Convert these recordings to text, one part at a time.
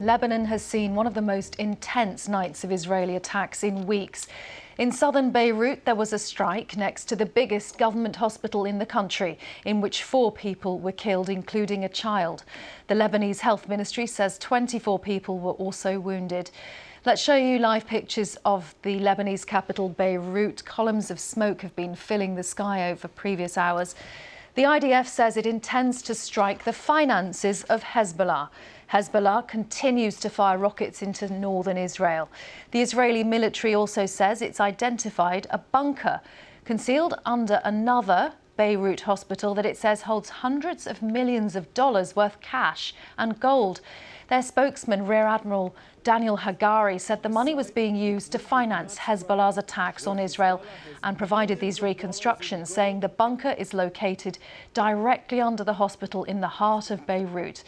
Lebanon has seen one of the most intense nights of Israeli attacks in weeks. In southern Beirut, there was a strike next to the biggest government hospital in the country, in which 4 people were killed, including a child. The Lebanese Health Ministry says 24 people were also wounded. Let's show you live pictures of the Lebanese capital, Beirut. Columns of smoke have been filling the sky over previous hours. The IDF says it intends to strike the finances of Hezbollah. Hezbollah continues to fire rockets into northern Israel. The Israeli military also says it's identified a bunker concealed under another Beirut hospital that it says holds hundreds of millions of dollars worth cash and gold. Their spokesman, Rear Admiral Daniel Hagari, said the money was being used to finance Hezbollah's attacks on Israel and provided these reconstructions, saying the bunker is located directly under the hospital in the heart of Beirut.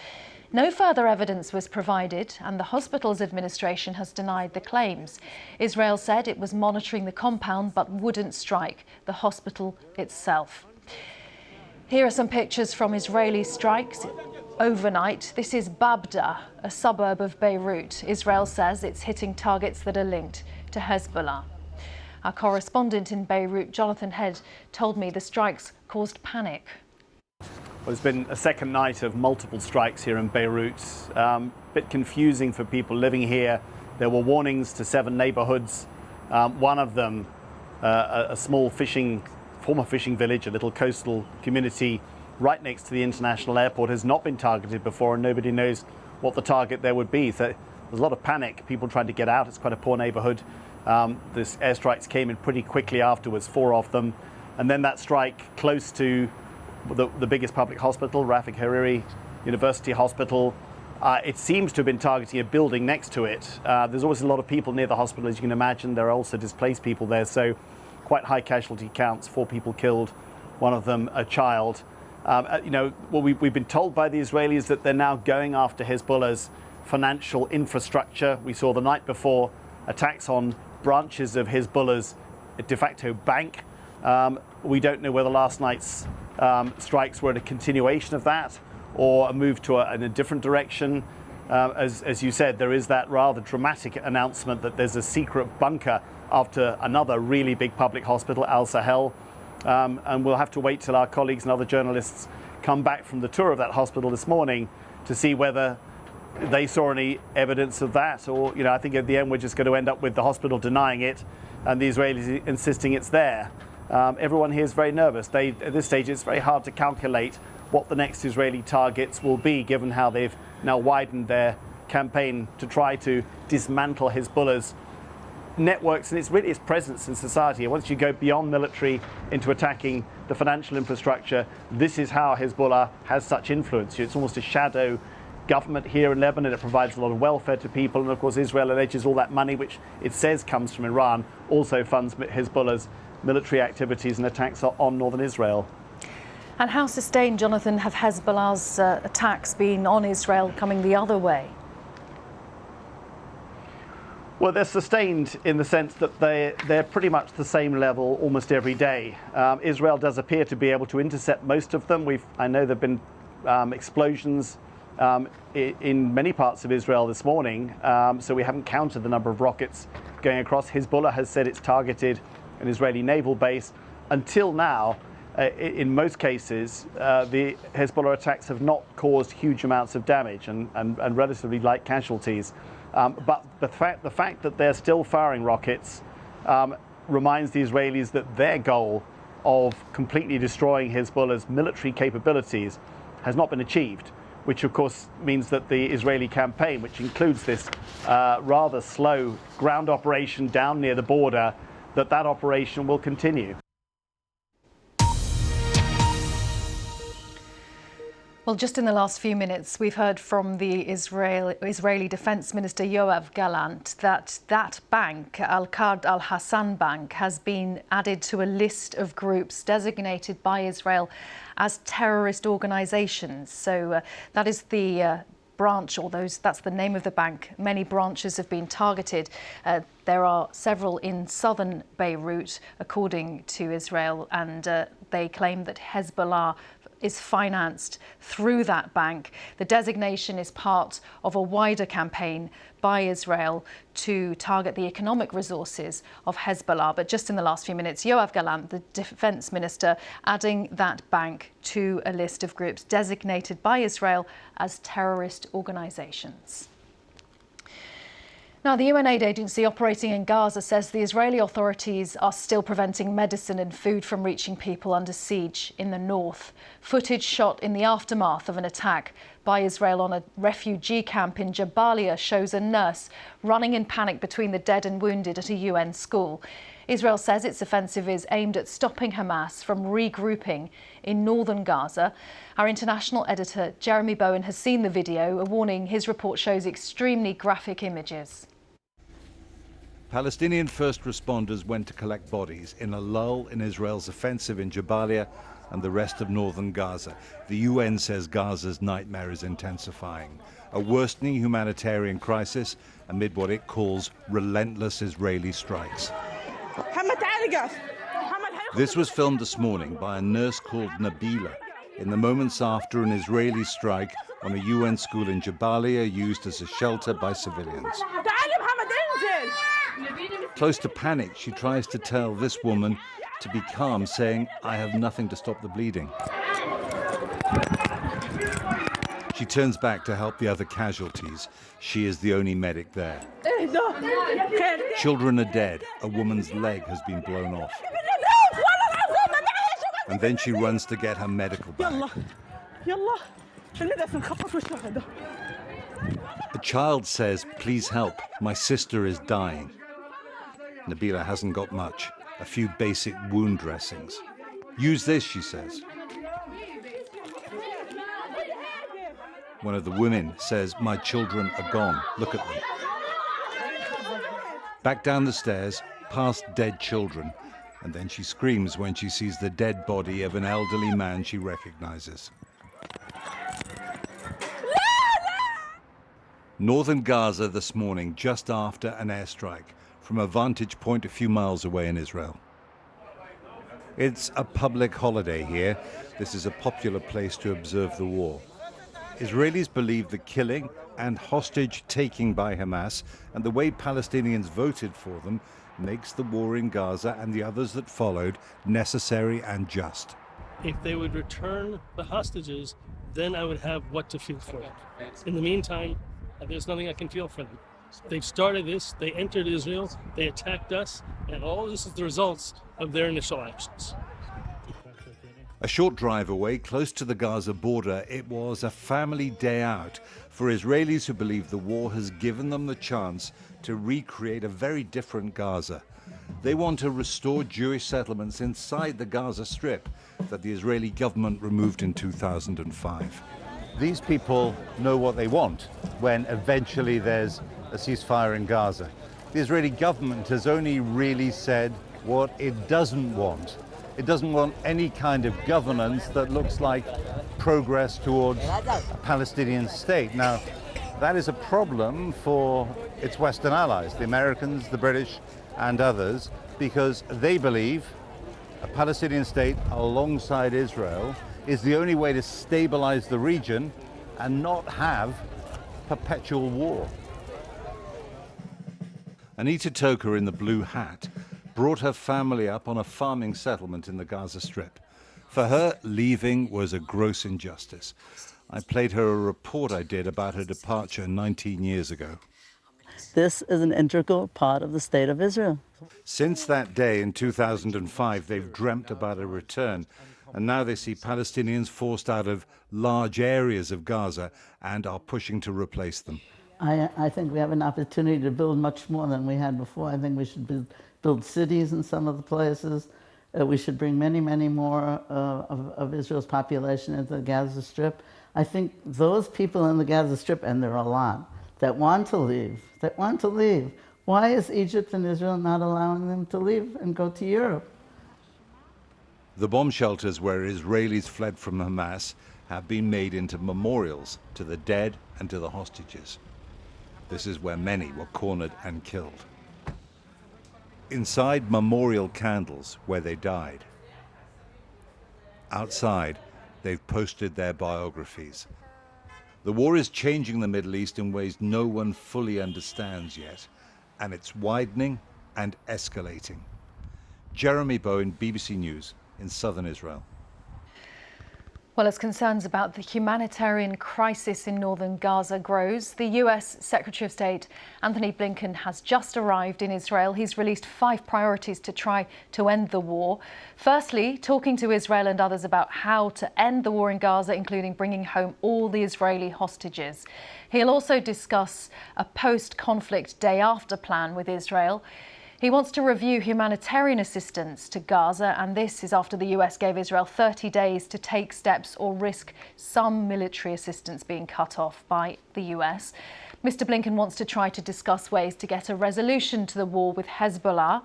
No further evidence was provided, and the hospital's administration has denied the claims. Israel said it was monitoring the compound but wouldn't strike the hospital itself. Here are some pictures from Israeli strikes overnight. This is Babda, a suburb of Beirut. Israel says it's hitting targets that are linked to Hezbollah. Our correspondent in Beirut, Jonathan Head, told me the strikes caused panic. Well, it's been a second night of multiple strikes here in Beirut. Bit confusing for people living here. There were warnings to 7 neighborhoods. One of them, a small former fishing village, a little coastal community right next to the international airport, has not been targeted before, and nobody knows what the target there would be. So there's a lot of panic, people trying to get out. It's quite a poor neighborhood. This airstrikes came in pretty quickly afterwards, 4 of them. And then that strike close to the biggest public hospital, Rafik Hariri University Hospital. It seems to have been targeting a building next to it. There's always a lot of people near the hospital, as you can imagine. There are also displaced people there, so quite high casualty counts, 4 people killed, one of them a child. We've been told by the Israelis that they're now going after Hezbollah's financial infrastructure. We saw the night before attacks on branches of Hezbollah's de facto bank. We don't know whether last night's strikes were a continuation of that or a move in a different direction. As you said, there is that rather dramatic announcement that there's a secret bunker after another really big public hospital, Al Sahel. And we'll have to wait till our colleagues and other journalists come back from the tour of that hospital this morning to see whether they saw any evidence of that, or, I think at the end we're just going to end up with the hospital denying it and the Israelis insisting it's there. Everyone here is very nervous. At this stage, it's very hard to calculate what the next Israeli targets will be, given how they've now widened their campaign to try to dismantle Hezbollah's networks and its presence in society. Once you go beyond military into attacking the financial infrastructure, this is how Hezbollah has such influence. It's almost a shadow government here in Lebanon. It provides a lot of welfare to people, and of course Israel alleges all that money, which it says comes from Iran, also funds Hezbollah's military activities and attacks on northern Israel. And how sustained, Jonathan, have Hezbollah's attacks been on Israel coming the other way? Well, they're sustained in the sense that they're pretty much the same level almost every day. Israel does appear to be able to intercept most of them. I know there have been explosions in many parts of Israel this morning, so we haven't counted the number of rockets going across. Hezbollah has said it's targeted an Israeli naval base. Until now, in most cases, the Hezbollah attacks have not caused huge amounts of damage and relatively light casualties. But the fact that they're still firing rockets reminds the Israelis that their goal of completely destroying Hezbollah's military capabilities has not been achieved, which of course means that the Israeli campaign, which includes this rather slow ground operation down near the border, that operation will continue. Well, just in the last few minutes, we've heard from the Israeli Defense Minister Yoav Gallant that bank, Al-Qard Al-Hassan Bank, has been added to a list of groups designated by Israel as terrorist organisations. So that is the branch, that's the name of the bank. Many branches have been targeted. There are several in southern Beirut, according to Israel, and they claim that Hezbollah is financed through that bank. The designation is part of a wider campaign by Israel to target the economic resources of Hezbollah. But just in the last few minutes, Yoav Gallant, the defense minister, adding that bank to a list of groups designated by Israel as terrorist organizations. Now, the UN aid agency operating in Gaza says the Israeli authorities are still preventing medicine and food from reaching people under siege in the north. Footage shot in the aftermath of an attack by Israel on a refugee camp in Jabalia shows a nurse running in panic between the dead and wounded at a UN school. Israel says its offensive is aimed at stopping Hamas from regrouping in northern Gaza. Our international editor, Jeremy Bowen, has seen the video, a warning his report shows extremely graphic images. Palestinian first responders went to collect bodies in a lull in Israel's offensive in Jabalia and the rest of northern Gaza. The UN says Gaza's nightmare is intensifying, a worsening humanitarian crisis amid what it calls relentless Israeli strikes. This was filmed this morning by a nurse called Nabila in the moments after an Israeli strike on a UN school in Jabalia used as a shelter by civilians. Close to panic, she tries to tell this woman to be calm, saying, "I have nothing to stop the bleeding." She turns back to help the other casualties. She is the only medic there. Children are dead. A woman's leg has been blown off. And then she runs to get her medical bag. A child says, "Please help, my sister is dying." Nabila hasn't got much, a few basic wound dressings. "Use this," she says. One of the women says, "My children are gone, look at them." Back down the stairs, past dead children, and then she screams when she sees the dead body of an elderly man she recognizes. Northern Gaza this morning, just after an airstrike, from a vantage point a few miles away in Israel. It's a public holiday here. This is a popular place to observe the war. Israelis believe the killing and hostage-taking by Hamas and the way Palestinians voted for them makes the war in Gaza and the others that followed necessary and just. If they would return the hostages, then I would have what to feel for them. In the meantime, there's nothing I can feel for them. They've started this, they entered Israel, they attacked us, and all this is the results of their initial actions. A short drive away, close to the Gaza border, it was a family day out for Israelis who believe the war has given them the chance to recreate a very different Gaza. They want to restore Jewish settlements inside the Gaza Strip that the Israeli government removed in 2005. These people know what they want when eventually there's a ceasefire in Gaza. The Israeli government has only really said what it doesn't want. It doesn't want any kind of governance that looks like progress towards a Palestinian state. Now, that is a problem for its Western allies, the Americans, the British, and others, because they believe a Palestinian state alongside Israel is the only way to stabilize the region and not have perpetual war. Anita Toker in the blue hat brought her family up on a farming settlement in the Gaza Strip. For her, leaving was a gross injustice. I played her a report I did about her departure 19 years ago. This is an integral part of the state of Israel. Since that day in 2005, they've dreamt about a return, and now they see Palestinians forced out of large areas of Gaza and are pushing to replace them. I think we have an opportunity to build much more than we had before. I think we should build cities in some of the places. We should bring many, many more of Israel's population into the Gaza Strip. I think those people in the Gaza Strip, and there are a lot, that want to leave, Why is Egypt and Israel not allowing them to leave and go to Europe? The bomb shelters where Israelis fled from Hamas have been made into memorials to the dead and to the hostages. This is where many were cornered and killed. Inside, memorial candles where they died. Outside, they've posted their biographies. The war is changing the Middle East in ways no one fully understands yet, and it's widening and escalating. Jeremy Bowen, BBC News in southern Israel. Well, as concerns about the humanitarian crisis in northern Gaza grows, the US Secretary of State Anthony Blinken has just arrived in Israel. He's released 5 priorities to try to end the war. Firstly, talking to Israel and others about how to end the war in Gaza, including bringing home all the Israeli hostages. He'll also discuss a post-conflict day-after plan with Israel. He wants to review humanitarian assistance to Gaza, and this is after the US gave Israel 30 days to take steps or risk some military assistance being cut off by the US. Mr. Blinken wants to try to discuss ways to get a resolution to the war with Hezbollah.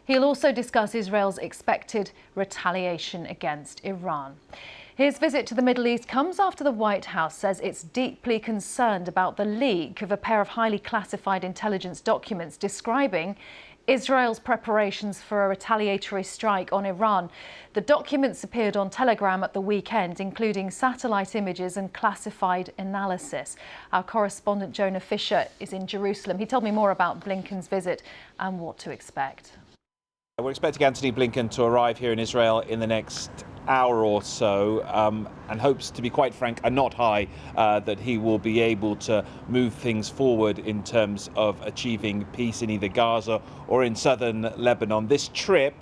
He'll also discuss Israel's expected retaliation against Iran. His visit to the Middle East comes after the White House says it's deeply concerned about the leak of a pair of highly classified intelligence documents describing Israel's preparations for a retaliatory strike on Iran. The documents appeared on Telegram at the weekend, including satellite images and classified analysis. Our correspondent Jonah Fisher is in Jerusalem. He told me more about Blinken's visit and what to expect. We're expecting Anthony Blinken to arrive here in Israel in the next hour or so, and hopes, to be quite frank, are not high that he will be able to move things forward in terms of achieving peace in either Gaza or in southern Lebanon. This trip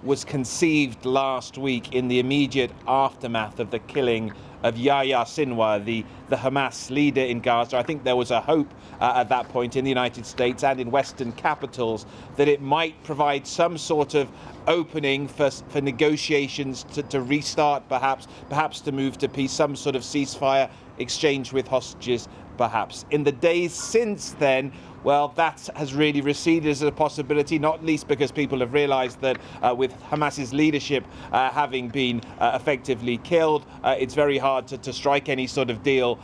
was conceived last week in the immediate aftermath of the killing of Yahya Sinwar, the Hamas leader in Gaza. I think there was a hope at that point in the United States and in Western capitals that it might provide some sort of opening for negotiations to restart, perhaps to move to peace, some sort of ceasefire, exchange with hostages, perhaps. In the days since then, well, that has really receded as a possibility, not least because people have realized that with Hamas's leadership having been effectively killed, it's very hard to strike any sort of deal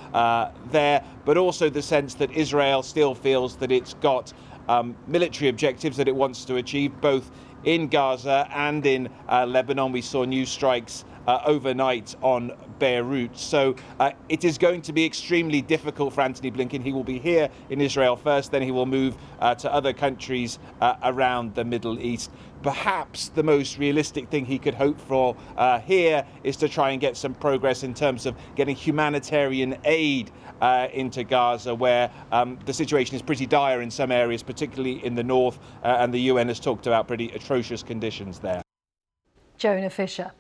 there, but also the sense that Israel still feels that it's got military objectives that it wants to achieve, both in Gaza and in Lebanon. We saw new strikes overnight on Beirut. So it is going to be extremely difficult for Anthony Blinken. He will be here in Israel first, then he will move to other countries around the Middle East. Perhaps the most realistic thing he could hope for here is to try and get some progress in terms of getting humanitarian aid into Gaza, where the situation is pretty dire in some areas, particularly in the north, and the UN has talked about pretty atrocious conditions there. Jonah Fisher.